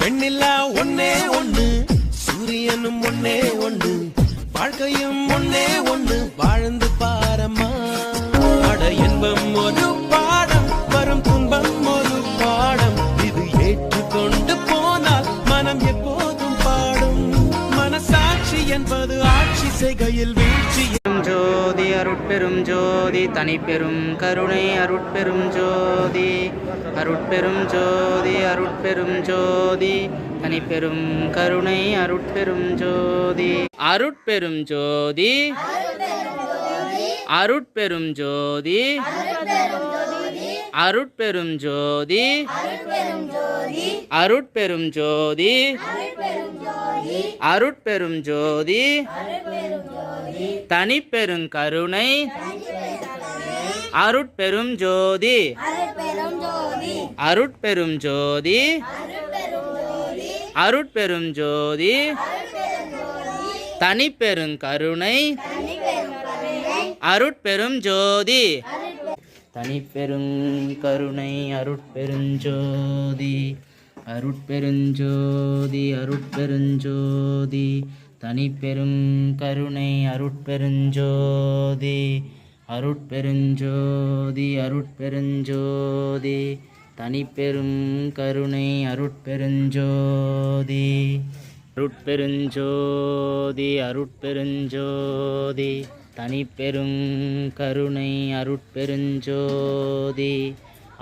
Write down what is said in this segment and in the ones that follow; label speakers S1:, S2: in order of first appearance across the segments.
S1: வெண்ணிலா ஒன்னே ஒண்ணு, சூரியனும் ஒன்னே ஒண்ணு, வாழ்க்கையும் ஒன்னே ஒண்ணு, வாழ்ந்து பாரம்மா. அட இன்பம் ஒரு பாடம், வரும் துன்பம் ஒரு பாடம், இது ஏற்றுக்கொண்டு போனால் மனம் எப்போதும் பாடும். மனசாட்சி என்பது ஆட்சி செய்கையில் வீழ்ச்சி.
S2: ஜோதி அருட்பெரும் ஜோதி தனிப்பெரும் கருணை அருட்பெரும் ஜோதி அருட்பெரும் ஜோதி அருட்பெரும் ஜோதி தனிப்பெரும் கருணை அருட்பெரும் ஜோதி அருட்பெரும் ஜோதி அருட்பெரும் ஜோதி அருட்பெரும் ஜோதி அருட்பெரும் ஜோதி அருட்பெரும் ஜோதி தனிப்பெரும் கருணை அருட்பெரும் ஜோதி அருட்பெரும் ஜோதி அருட்பெரும் ஜோதி தனிப்பெரும் கருணை அருட்பெரும் ஜோதி தனிப்பெரும் கருணை அருட்பெரும் ஜோதி அருட்பெரும் ஜோதி அருட்பெரும் ஜோதி தனிப்பெரும் கருணை அருட்பெரும் ஜோதி அருட்பெரும் ஜோதி அருட்பெரும் ஜோதி தனிப்பெரும் கருணை அருட்பெரும் ஜோதி அருட்பெரும் ஜோதி அருட்பெரும் ஜோதி தனிப்பெரும் கருணை அருட்பெரும் ஜோதி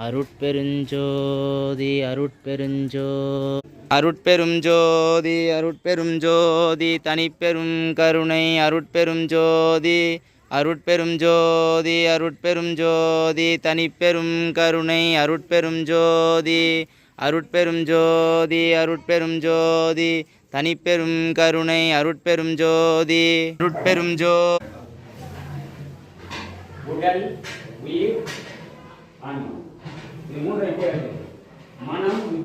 S2: அருட்பெரும் ஜோதி அருட்பெரும் ஜோதி அருட்பெரும் ஜோதி அருட்பெரும் ஜோதி தனிப்பெரும் கருணை அருட்பெரும் ஜோதி அருட்பெரும் ஜோதி அருட்பெரும் ஜோதி தனிப்பெரும் கருணை அருட்பெரும் ஜோதி அருட்பெரும் ஜோதி அருட்பெரும் ஜோதி தனிப்பெரும் கருணை அருட்பெரும் ஜோதி அருட்பெரும் ஜோதி.
S3: உடல், உயிர், ஆன்மா, இது மூன்றை மனம்